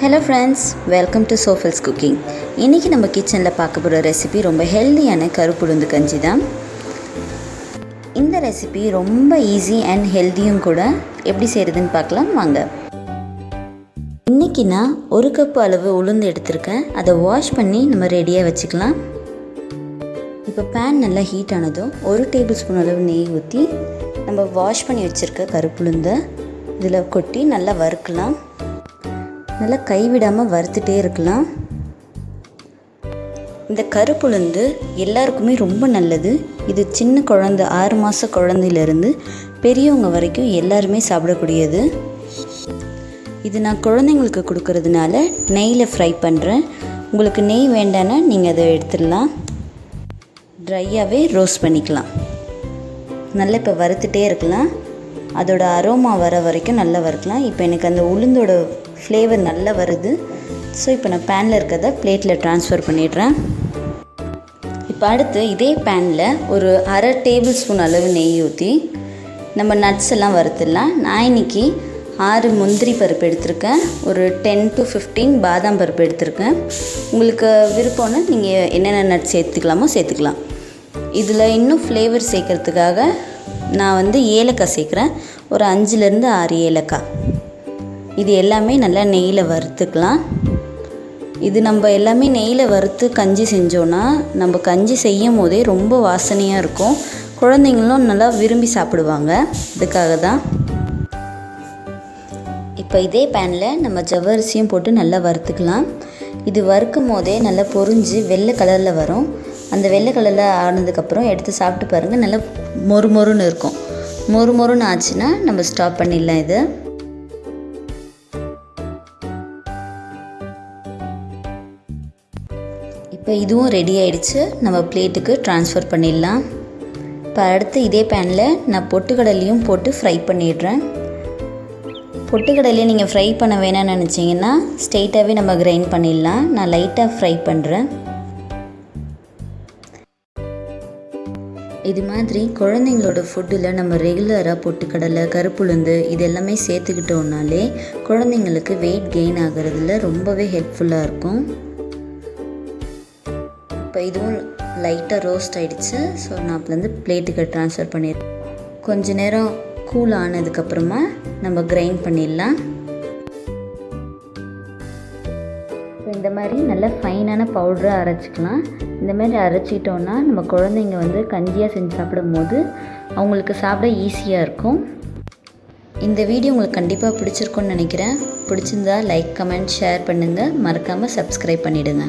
Hello friends, welcome to Sofel's cooking. இன்னைக்கு நம்ம கிச்சன்ல பார்க்க போற ரெசிபி ரொம்ப ஹெல்தியான கருப்பு உளுந்து கஞ்சி தான். இந்த ரெசிபி ரொம்ப ஈஸி அண்ட் ஹெல்தியும் கூட. எப்படி செய்யறதுன்னு பார்க்கலாம் வாங்க. இன்னைக்கு நான் 1 கப் அளவு உளுந்து எடுத்துர்க்கேன். அதை வாஷ் பண்ணி நம்ம ரெடியா வச்சுக்கலாம். இப்போ pan நல்லா ஹீட் ஆனதும் 1 டேபிள்ஸ்பூன் அளவு நெய் ஊத்தி நம்ம வாஷ் பண்ணி வச்சிருக்க கருப்பு உளுந்தை இதில் கொட்டி நல்லா வறுக்கலாம். நல்லா கைவிடாமல் வறுத்துட்டே இருக்கலாம். இந்த கருப்பு உளுந்து எல்லாருக்குமே ரொம்ப நல்லது. இது சின்ன குழந்தை 6 மாத குழந்தையிலேருந்து பெரியவங்க வரைக்கும் எல்லாருமே சாப்பிடக்கூடியது. இது நான் குழந்தைங்களுக்கு கொடுக்கறதுனால நெய்யில் ஃப்ரை பண்ணுறேன். உங்களுக்கு நெய் வேண்டான்னா நீங்கள் அதை எடுத்துடலாம். ட்ரையாகவே ரோஸ்ட் பண்ணிக்கலாம். நல்லா இப்போ வறுத்துட்டே இருக்கலாம். அதோட அரோமா வர வரைக்கும் நல்லா வறுக்கலாம். இப்போ எனக்கு அந்த உளுந்தோட ஃப்ளேவர் நல்லா வருது. ஸோ இப்போ நான் பேனில் இருக்கிறத பிளேட்டில் ட்ரான்ஸ்ஃபர் பண்ணிடுறேன். இப்போ அடுத்து இதே பேனில் ஒரு 1/2 டேபிள்ஸ்பூன் அளவு நெய் ஊற்றி நம்ம நட்ஸ் எல்லாம் வறுத்துடலாம். நான் இன்றைக்கி 6 முந்திரி பருப்பு எடுத்திருக்கேன். ஒரு 10 to 15 பாதாம் பருப்பு எடுத்திருக்கேன். உங்களுக்கு விருப்பம்னா நீங்கள் என்னென்ன நட்ஸ் சேர்த்துக்கலாம். இதில் இன்னும் ஃப்ளேவர் சேர்க்கறதுக்காக நான் ஏலக்காய் சேர்க்குறேன். ஒரு 5லேருந்து 6 ஏலக்காய். இது எல்லாமே நல்லா நெய்யில் வறுத்துக்கலாம். இது நம்ம எல்லாமே நெய்யில் வறுத்து கஞ்சி செஞ்சோன்னா நம்ம கஞ்சி செய்யும் போதே ரொம்ப வாசனையாக இருக்கும். குழந்தைங்களும் நல்லா விரும்பி சாப்பிடுவாங்க. இதுக்காக தான். இப்போ இதே பேனில் நம்ம ஜவ்வரிசியும் போட்டு நல்லா வறுத்துக்கலாம். இது வறுக்கும் போதே நல்லா பொரிஞ்சு வெள்ளை கலரில் வரும். அந்த வெள்ளை கலரில் ஆனதுக்கப்புறம் எடுத்து சாப்பிட்டு பாருங்கள். நல்லா மொறுமொறுன்னு இருக்கும். மொறுமொறுன்னு ஆச்சுன்னா நம்ம ஸ்டாப் பண்ணிடலாம். இது இப்போ இதுவும் ரெடி ஆகிடுச்சு. நம்ம பிளேட்டுக்கு ட்ரான்ஸ்ஃபர் பண்ணிடலாம். இப்போ அடுத்து இதே பேனில் நான் பொட்டுக்கடலையும் போட்டு ஃப்ரை பண்ணிடுறேன். பொட்டுக்கடலையை நீங்கள் ஃப்ரை பண்ண வேணாம்னு நினச்சிங்கன்னா ஸ்ட்ரெயிட்டாகவே நம்ம கிரைண்ட் பண்ணிடலாம். நான் லைட்டாக ஃப்ரை பண்ணுறேன். இது மாதிரி குழந்தைங்களோட ஃபுட்டில் நம்ம ரெகுலராக பொட்டுக்கடலை, கருப்புளுந்து இது எல்லாமே சேர்த்துக்கிட்டோம்னாலே குழந்தைங்களுக்கு வெயிட் கெயின் ஆகிறதுல ரொம்பவே ஹெல்ப்ஃபுல்லாக இருக்கும். இப்போ இதுவும் லைட்டாக ரோஸ்ட் ஆகிடுச்சு. ஸோ நான் அப்போலேருந்து பிளேட்டுக்கு ட்ரான்ஸ்ஃபர் பண்ணிடுறேன். கொஞ்ச நேரம் கூல் ஆனதுக்கப்புறமா நம்ம கிரைண்ட் பண்ணிடலாம். இப்போ இந்த மாதிரி நல்லா ஃபைனான பவுடராக அரைச்சிக்கலாம். இந்த மாதிரி அரைச்சிட்டோன்னா நம்ம குழந்தைங்க கஞ்சியாக செஞ்சு சாப்பிடும் போது அவங்களுக்கு சாப்பிட ஈஸியாக இருக்கும். இந்த வீடியோ உங்களுக்கு கண்டிப்பாக பிடிச்சிருக்குன்னு நினைக்கிறேன். பிடிச்சிருந்தா லைக், கமெண்ட், ஷேர் பண்ணுங்கள். மறக்காமல் சப்ஸ்கிரைப் பண்ணிவிடுங்க.